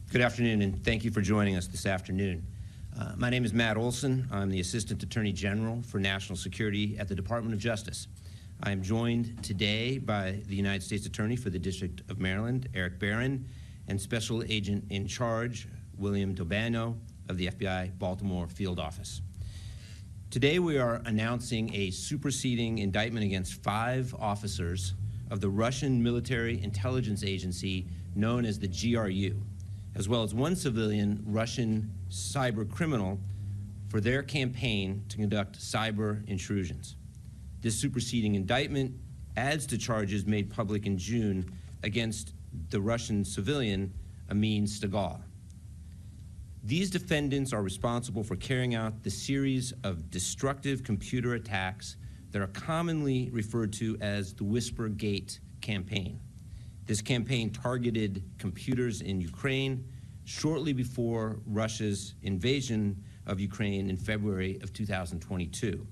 Good afternoon, and thank you for joining us this afternoon. My name is Matt Olson. I'm the Assistant Attorney General for National Security at the Department of Justice. I am joined today by the United States Attorney for the District of Maryland, Eric Barron, and Special Agent in Charge, William Dobano, of the FBI Baltimore Field Office. Today we are announcing a superseding indictment against 5 officers of the Russian military intelligence agency known as the GRU, as well as 1 civilian Russian cyber criminal for their campaign to conduct cyber intrusions. This superseding indictment adds to charges made public in June against the Russian civilian Amin Stegall. These defendants are responsible for carrying out the series of destructive computer attacks that are commonly referred to as the Whispergate campaign. This campaign targeted computers in Ukraine shortly before Russia's invasion of Ukraine in February of 2022.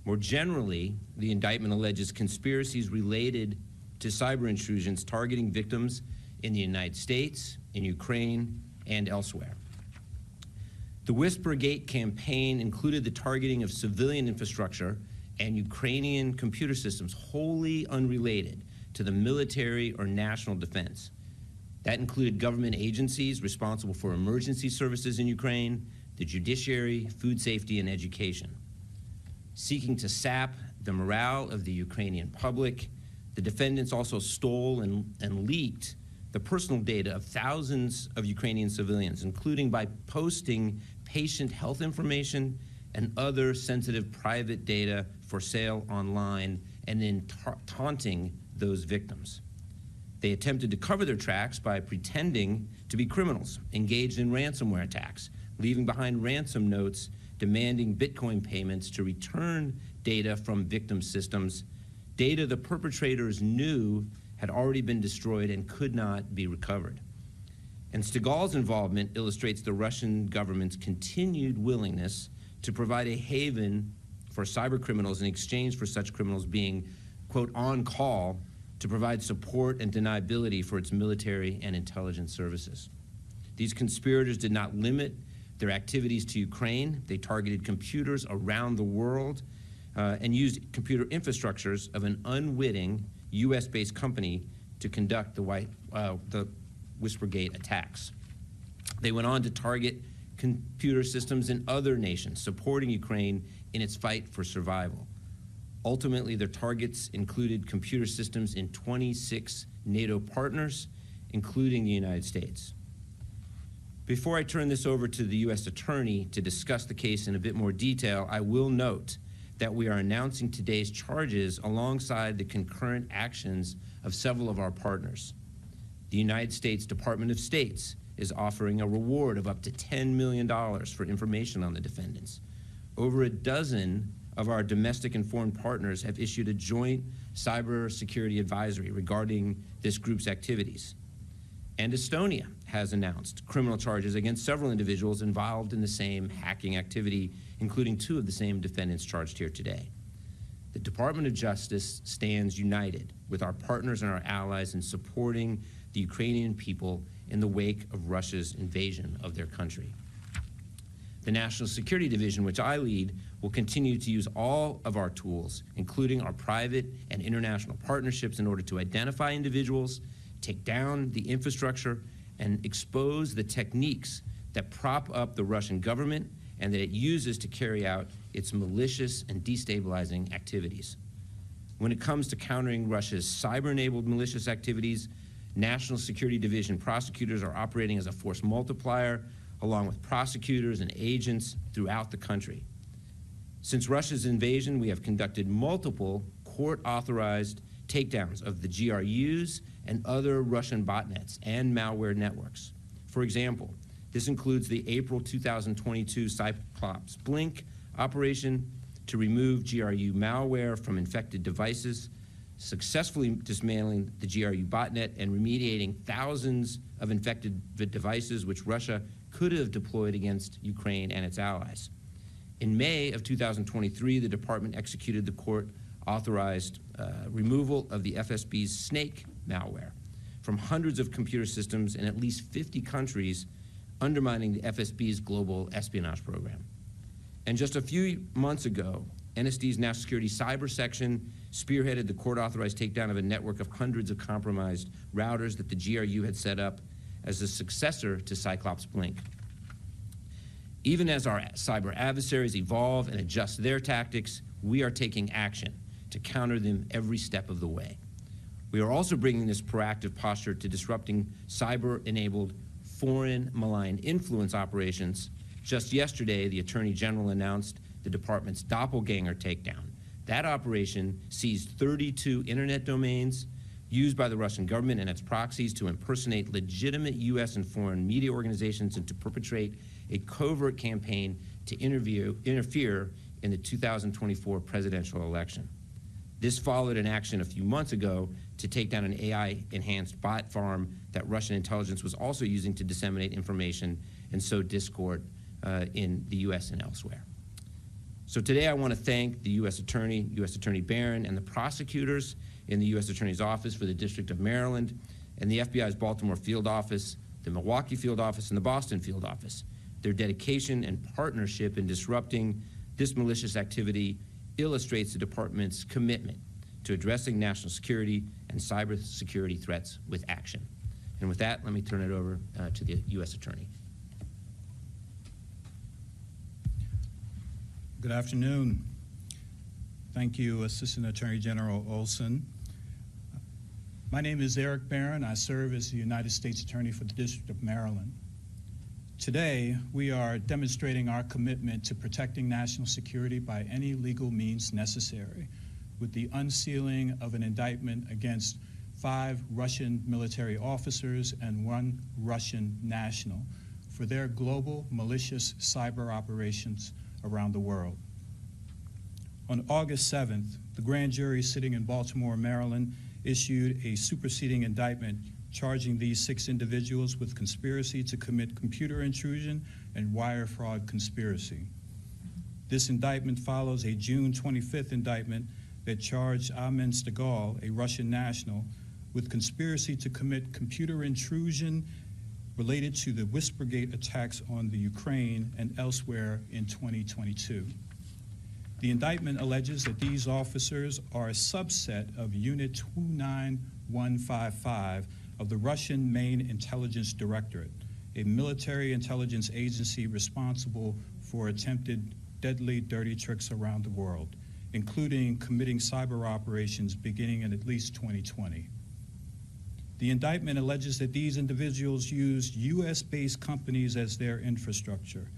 More generally, the indictment alleges conspiracies related to cyber intrusions targeting victims in the United States, in Ukraine, and elsewhere. The Whispergate campaign included the targeting of civilian infrastructure and Ukrainian computer systems wholly unrelated to the military or national defense. That included government agencies responsible for emergency services in Ukraine, the judiciary, food safety, and education. Seeking to sap the morale of the Ukrainian public, the defendants also stole and leaked the personal data of thousands of Ukrainian civilians, including by posting patient health information and other sensitive private data for sale online, and then taunting those victims. They attempted to cover their tracks by pretending to be criminals engaged in ransomware attacks, leaving behind ransom notes demanding Bitcoin payments to return data from victim systems, data the perpetrators knew had already been destroyed and could not be recovered. And Stegall's involvement illustrates the Russian government's continued willingness to provide a haven for cyber criminals in exchange for such criminals being, quote, on call to provide support and deniability for its military and intelligence services. These conspirators did not limit their activities to Ukraine. They targeted computers around the world and used computer infrastructures of an unwitting US-based company to conduct the Whispergate attacks. They went on to target computer systems in other nations, supporting Ukraine in its fight for survival. Ultimately, their targets included computer systems in 26 NATO partners, including the United States. Before I turn this over to the U.S. Attorney to discuss the case in a bit more detail, I will note that we are announcing today's charges alongside the concurrent actions of several of our partners. The United States Department of State is offering a reward of up to $10 million for information on the defendants. Over a dozen of our domestic and foreign partners have issued a joint cybersecurity advisory regarding this group's activities. And Estonia has announced criminal charges against several individuals involved in the same hacking activity, including 2 of the same defendants charged here today. The Department of Justice stands united with our partners and our allies in supporting the Ukrainian people in the wake of Russia's invasion of their country. The National Security Division, which I lead, will continue to use all of our tools, including our private and international partnerships, in order to identify individuals, take down the infrastructure, and expose the techniques that prop up the Russian government and that it uses to carry out its malicious and destabilizing activities. When it comes to countering Russia's cyber-enabled malicious activities, National Security Division prosecutors are operating as a force multiplier, along with prosecutors and agents throughout the country. Since Russia's invasion, we have conducted multiple court-authorized takedowns of the GRUs and other Russian botnets and malware networks. For example, this includes the April 2022 Cyclops Blink operation to remove GRU malware from infected devices, successfully dismantling the GRU botnet and remediating thousands of infected devices which Russia could have deployed against Ukraine and its allies. In May of 2023, the department executed the court-authorized removal of the FSB's Snake malware from hundreds of computer systems in at least 50 countries, undermining the FSB's global espionage program. And just a few months ago, NSD's National Security Cyber Section spearheaded the court-authorized takedown of a network of hundreds of compromised routers that the GRU had set up as a successor to Cyclops Blink. Even as our cyber adversaries evolve and adjust their tactics, we are taking action to counter them every step of the way. We are also bringing this proactive posture to disrupting cyber-enabled foreign malign influence operations. Just yesterday, the Attorney General announced the department's doppelganger takedown. That operation seized 32 internet domains used by the Russian government and its proxies to impersonate legitimate U.S. and foreign media organizations and to perpetrate a covert campaign to interfere in the 2024 presidential election. This followed an action a few months ago to take down an AI-enhanced bot farm that Russian intelligence was also using to disseminate information and sow discord in the U.S. and elsewhere. So today I want to thank the U.S. Attorney Barron, and the prosecutors in the U.S. Attorney's Office for the District of Maryland, and the FBI's Baltimore Field Office, the Milwaukee Field Office, and the Boston Field Office. Their dedication and partnership in disrupting this malicious activity illustrates the department's commitment to addressing national security and cybersecurity threats with action. And with that, let me turn it over to the U.S. Attorney. Good afternoon. Thank you, Assistant Attorney General Olson. My name is Eric Barron. I serve as the United States Attorney for the District of Maryland. Today, we are demonstrating our commitment to protecting national security by any legal means necessary, with the unsealing of an indictment against 5 Russian military officers and 1 Russian national for their global malicious cyber operations around the world. On August 7th, the grand jury sitting in Baltimore, Maryland, issued a superseding indictment charging these 6 individuals with conspiracy to commit computer intrusion and wire fraud conspiracy. This indictment follows a June 25th indictment that charged Amen Stagal, a Russian national, with conspiracy to commit computer intrusion related to the Whispergate attacks on the Ukraine and elsewhere in 2022. The indictment alleges that these officers are a subset of Unit 29155 of the Russian Main Intelligence Directorate, a military intelligence agency responsible for attempted deadly dirty tricks around the world, including committing cyber operations beginning in at least 2020. The indictment alleges that these individuals used U.S.-based companies as their infrastructure,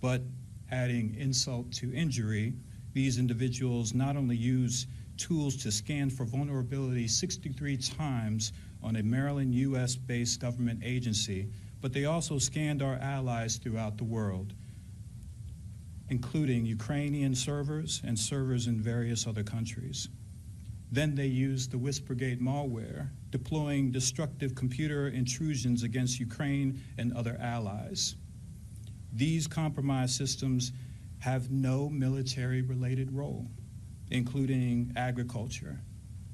but adding insult to injury, these individuals not only used tools to scan for vulnerabilities 63 times on a Maryland U.S.-based government agency, but they also scanned our allies throughout the world, including Ukrainian servers and servers in various other countries. Then they used the Whispergate malware, deploying destructive computer intrusions against Ukraine and other allies. These compromised systems have no military-related role, including agriculture,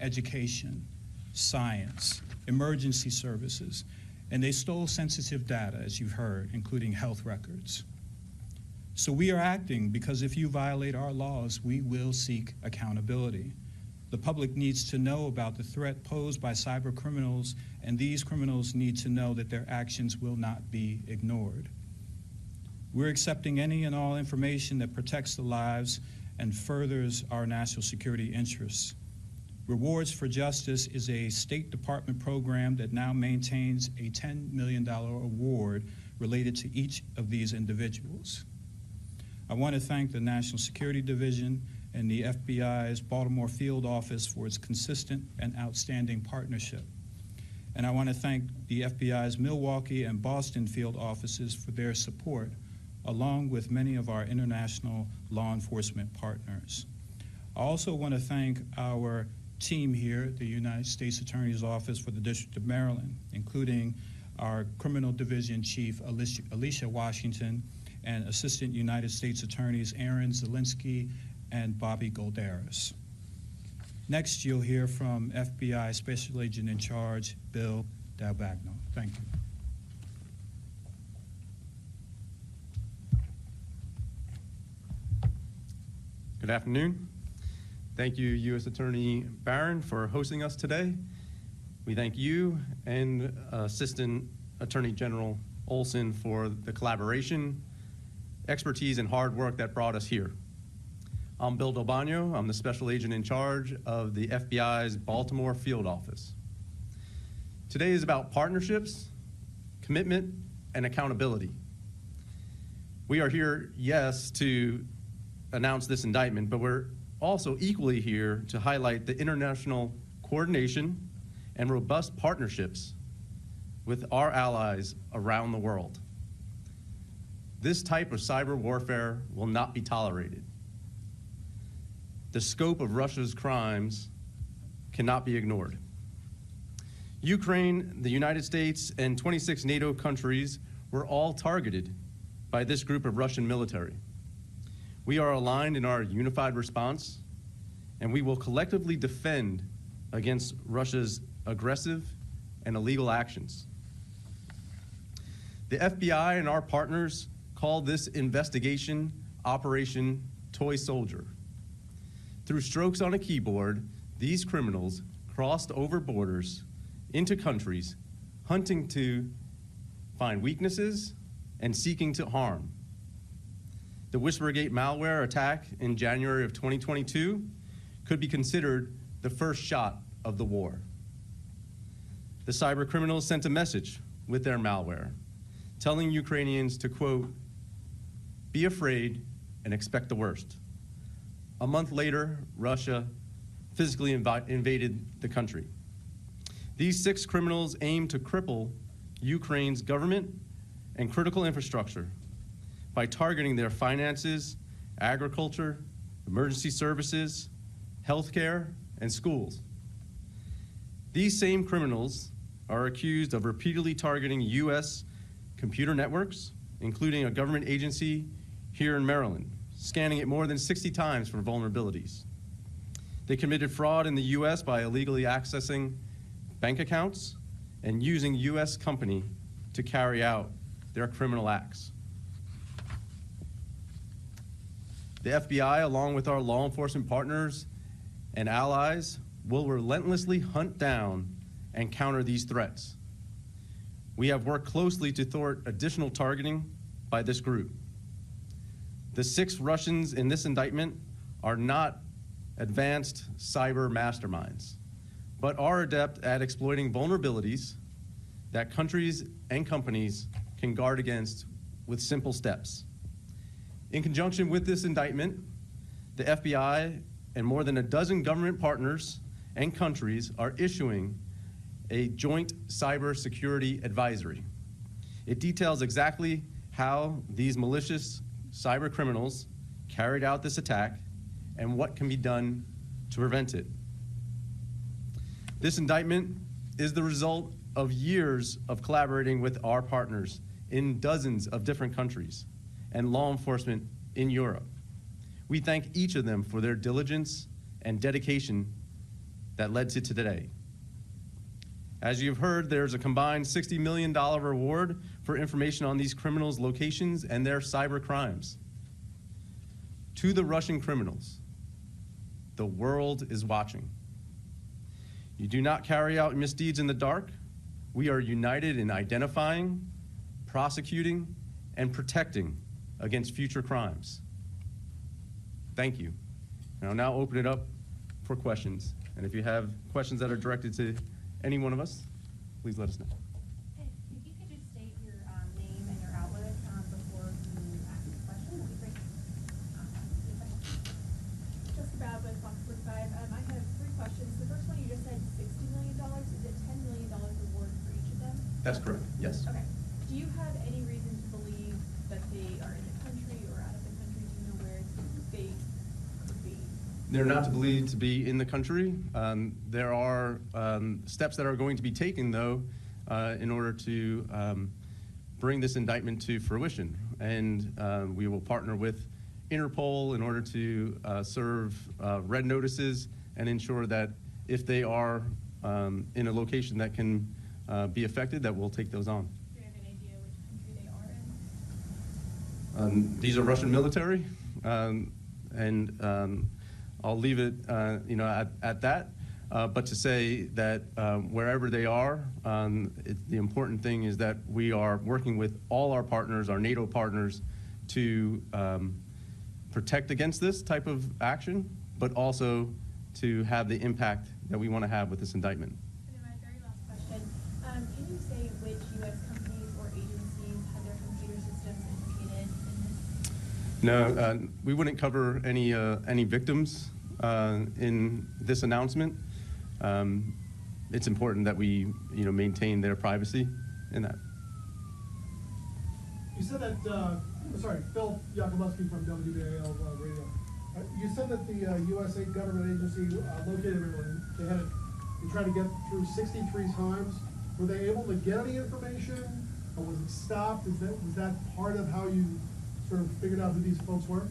education, science, emergency services, and they stole sensitive data, as you've heard, including health records. So we are acting because if you violate our laws, we will seek accountability. The public needs to know about the threat posed by cyber criminals, and these criminals need to know that their actions will not be ignored. We're accepting any and all information that protects the lives and furthers our national security interests. Rewards for Justice is a State Department program that now maintains a $10 million award related to each of these individuals. I want to thank the National Security Division and the FBI's Baltimore Field Office for its consistent and outstanding partnership. And I want to thank the FBI's Milwaukee and Boston Field Offices for their support, along with many of our international law enforcement partners. I also want to thank our team here at the United States Attorney's Office for the District of Maryland, including our Criminal Division Chief Alicia Washington and Assistant United States Attorneys Aaron Zielinski and Bobby Golderas. Next, you'll hear from FBI Special Agent in Charge Bill d'Albagno. Thank you. Good afternoon. Thank you, U.S. Attorney Barron, for hosting us today. We thank you and Assistant Attorney General Olson for the collaboration, expertise, and hard work that brought us here. I'm Bill D'Albagno. I'm the special agent in charge of the FBI's Baltimore field office. Today is about partnerships, commitment, and accountability. We are here, yes, to announce this indictment, but we're also equally here to highlight the international coordination and robust partnerships with our allies around the world. This type of cyber warfare will not be tolerated. The scope of Russia's crimes cannot be ignored. Ukraine, the United States, and 26 NATO countries were all targeted by this group of Russian military. We are aligned in our unified response, and we will collectively defend against Russia's aggressive and illegal actions. The FBI and our partners call this investigation Operation Toy Soldier. Through strokes on a keyboard, these criminals crossed over borders into countries, hunting to find weaknesses and seeking to harm. The Whispergate malware attack in January of 2022 could be considered the first shot of the war. The cyber criminals sent a message with their malware, telling Ukrainians to, quote, be afraid and expect the worst. A month later, Russia physically invaded the country. These 6 criminals aimed to cripple Ukraine's government and critical infrastructure by targeting their finances, agriculture, emergency services, healthcare, and schools. These same criminals are accused of repeatedly targeting U.S. computer networks, including a government agency here in Maryland, scanning it more than 60 times for vulnerabilities. They committed fraud in the U.S. by illegally accessing bank accounts and using U.S. company to carry out their criminal acts. The FBI, along with our law enforcement partners and allies, will relentlessly hunt down and counter these threats. We have worked closely to thwart additional targeting by this group. The 6 Russians in this indictment are not advanced cyber masterminds, but are adept at exploiting vulnerabilities that countries and companies can guard against with simple steps. In conjunction with this indictment, the FBI and more than a dozen government partners and countries are issuing a joint cybersecurity advisory. It details exactly how these malicious cyber criminals carried out this attack and what can be done to prevent it. This indictment is the result of years of collaborating with our partners in dozens of different countries and law enforcement in Europe. We thank each of them for their diligence and dedication that led to today. As you've heard, there's a combined $60 million reward for information on these criminals' locations and their cyber crimes. To the Russian criminals, the world is watching. You do not carry out misdeeds in the dark. We are united in identifying, prosecuting, and protecting against future crimes. Thank you. And I'll now open it up for questions. And if you have questions that are directed to any one of us, please let us know. Hey, if you could just state your name and your outlet before you ask the question, that'd be great. Just about with Fox 45. I have 3 questions. The first one, you just said $60 million. Is it $10 million reward for each of them? That's correct, yes. Okay. Do you have any reason to believe that they are in the country or out of the country? Do you know where they could be? They're not believed to be in the country. There are steps that are going to be taken, though, in order to bring this indictment to fruition. And we will partner with Interpol in order to serve red notices and ensure that if they are in a location that can be affected, that we'll take those on. Do you have an idea which country they are in? These are Russian military, and I'll leave it, at that. But to say that wherever they are, the important thing is that we are working with all our partners, our NATO partners, to protect against this type of action, but also to have the impact that we want to have with this indictment. And then my very last question, can you say which U.S. companies or agencies had their computer systems implicated in this? No, we wouldn't cover any victims in this announcement. It's important that we, maintain their privacy in that. You said that, sorry, Phil Yakubowski from WBAL Radio. You said that the USA government agency located everyone, they tried to get through 63 times. Were they able to get any information, or was it stopped? Was that part of how you sort of figured out who these folks were?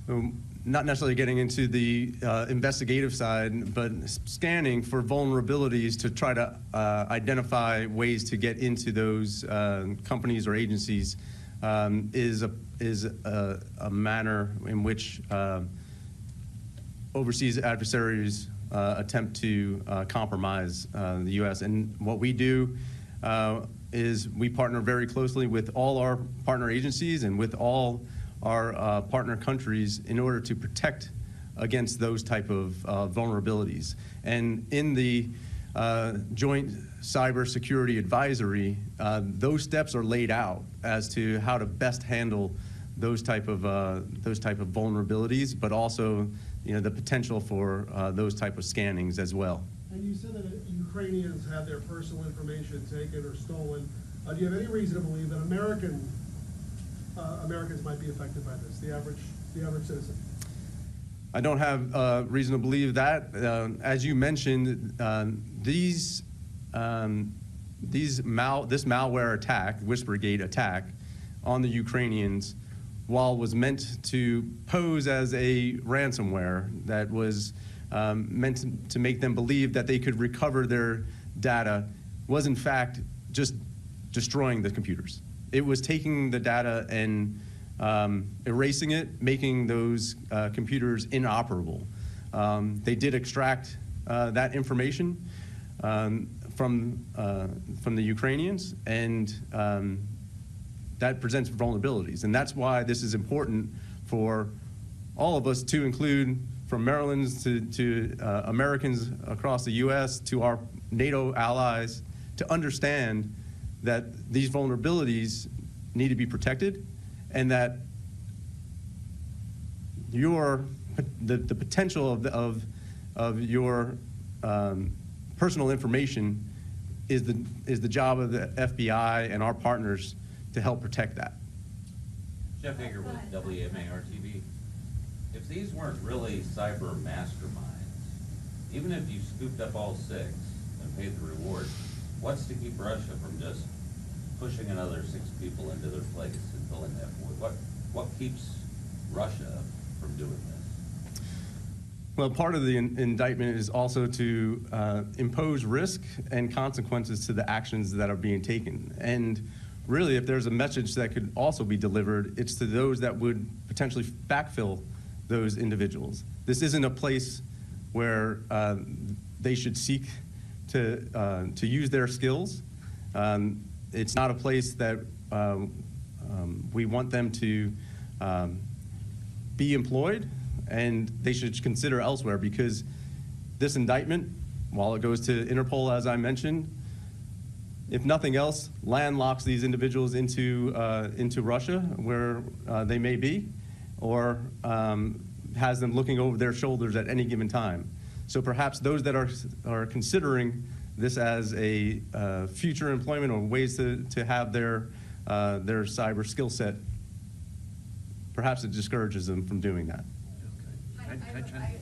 So, not necessarily getting into the investigative side, but scanning for vulnerabilities to try to identify ways to get into those companies or agencies is a manner in which overseas adversaries attempt to compromise the U.S. And what we do is we partner very closely with all our partner agencies and with all our partner countries in order to protect against those type of vulnerabilities. And in the Joint Cybersecurity Advisory, those steps are laid out as to how to best handle those type of vulnerabilities, but also the potential for those type of scannings as well. And you said that Ukrainians had their personal information taken or stolen. Do you have any reason to believe that Americans might be affected by this, the average citizen? I don't have reason to believe that. As you mentioned, this malware attack, Whispergate attack, on the Ukrainians, while was meant to pose as a ransomware that was meant to make them believe that they could recover their data, was in fact just destroying the computers. It was taking the data and erasing it, making those computers inoperable. They did extract that information from the Ukrainians, and that presents vulnerabilities. And that's why this is important for all of us to include, from Maryland's to Americans across the U.S., to our NATO allies, to understand that these vulnerabilities need to be protected, and that the potential of your personal information is the job of the FBI and our partners to help protect that. Jeff Hager with WMAR-TV. If these weren't really cyber masterminds, even if you scooped up all 6 and paid the reward, what's to keep Russia from just pushing another 6 people into their place and filling that void? What keeps Russia from doing this? Well, part of the indictment is also to impose risk and consequences to the actions that are being taken. And really, if there's a message that could also be delivered, it's to those that would potentially backfill those individuals. This isn't a place where they should seek to use their skills. It's not a place that we want them to be employed, and they should consider elsewhere, because this indictment, while it goes to Interpol, as I mentioned, if nothing else, landlocks these individuals into Russia, where they may be, or has them looking over their shoulders at any given time. So perhaps those that are considering this as a future employment or ways to have their cyber skill set, perhaps it discourages them from doing that.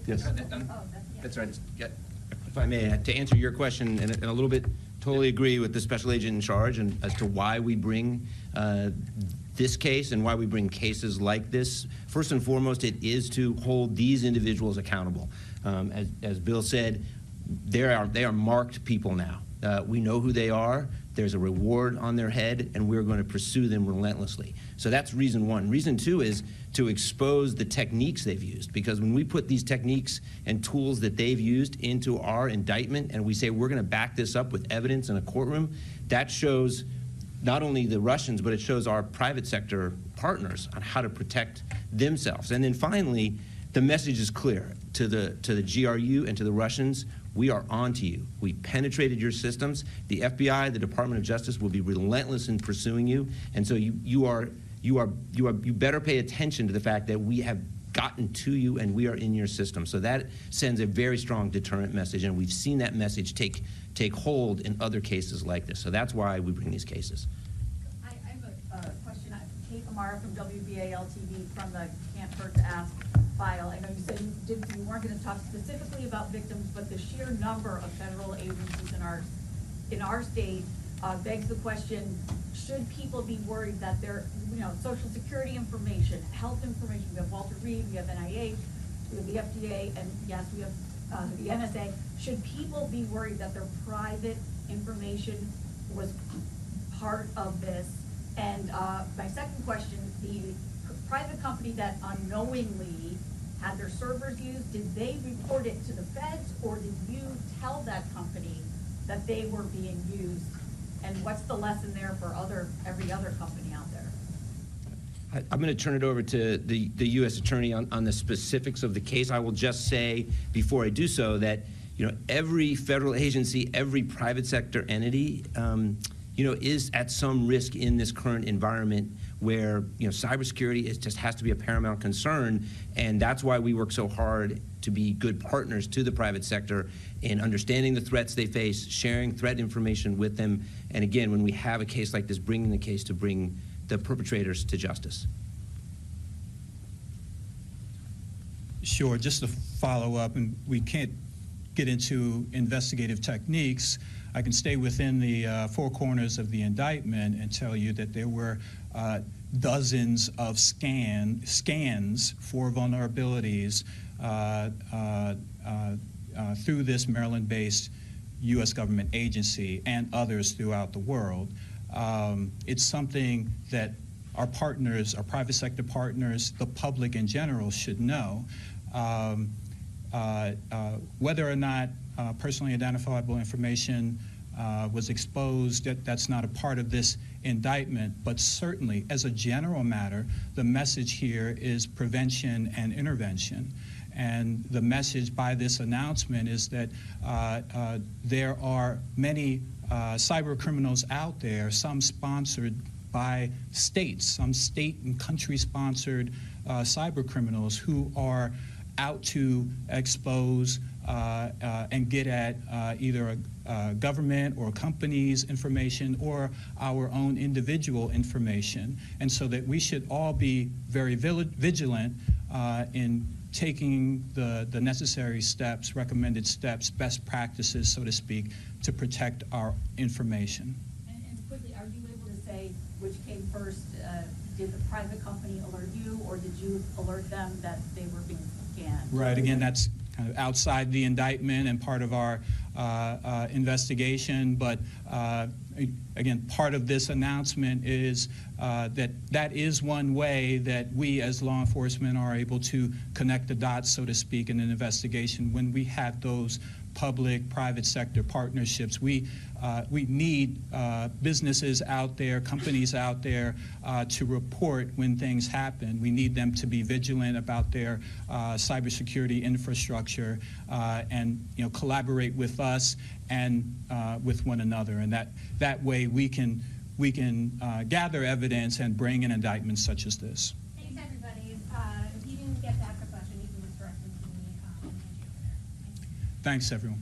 Yes. That's right. If I may, to answer your question in a little bit, totally agree with the special agent in charge and as to why we bring this case and why we bring cases like this. First and foremost, it is to hold these individuals accountable. As Bill said, they are marked people now. We know who they are. There's a reward on their head, and we're going to pursue them relentlessly. So that's reason one. Reason two is to expose the techniques they've used, because when we put these techniques and tools that they've used into our indictment and we say we're going to back this up with evidence in a courtroom, that shows not only the Russians, but it shows our private sector partners on how to protect themselves. And then finally, the message is clear to the GRU and to the Russians. We are on to you. We penetrated your systems. The FBI, the Department of Justice will be relentless in pursuing you. And so you better pay attention to the fact that we have gotten to you and we are in your system. So that sends a very strong deterrent message, and we've seen that message take hold in other cases like this. So that's why we bring these cases. I have a question. Kate Amara from WBAL-TV from the Can't Hurt to Ask file. I know you said you weren't going to talk specifically about victims, but the sheer number of federal agencies in our state begs the question: should people be worried that their Social Security information, health information? We have Walter Reed, we have NIH, we have the FDA, and yes, we have the NSA. Should people be worried that their private information was part of this? And my second question: the private company that unknowingly had their servers used, did they report it to the feds, or did you tell that company that they were being used? And what's the lesson there for every other company out there? I'm going to turn it over to the U.S. Attorney on the specifics of the case. I will just say before I do so that every federal agency, every private sector entity, is at some risk in this current environment where cybersecurity just has to be a paramount concern, and that's why we work so hard to be good partners to the private sector in understanding the threats they face, sharing threat information with them, and again, when we have a case like this, bringing the case to bring the perpetrators to justice. Sure, just to follow up, and we can't get into investigative techniques. I can stay within the four corners of the indictment and tell you that there were dozens of scans for vulnerabilities through this Maryland-based U.S. government agency and others throughout the world. It's something that our partners, our private sector partners, the public in general should know. Whether or not personally identifiable information was exposed, that's not a part of this indictment, but certainly as a general matter, the message here is prevention and intervention. And the message by this announcement is that there are many cyber criminals out there, some sponsored by states, some state and country sponsored cyber criminals who are out to expose and get at either a government or company's information or our own individual information. And so that we should all be very vigilant in taking the necessary steps, recommended steps, best practices, so to speak, to protect our information. And quickly, are you able to say which came first? Did the private company alert you, or did you alert them that they were being scanned? Right, again, that's kind of outside the indictment and part of our investigation, but again, part of this announcement is that is one way that we as law enforcement are able to connect the dots, so to speak, in an investigation. When we have those public-private sector partnerships, we need businesses out there, companies out there to report when things happen. We need them to be vigilant about their cybersecurity infrastructure and collaborate with us and with one another. And that way we can gather evidence and bring in indictments such as this. Thanks, everybody. If you didn't get to ask a question, you can just direct them to me. Thanks, everyone.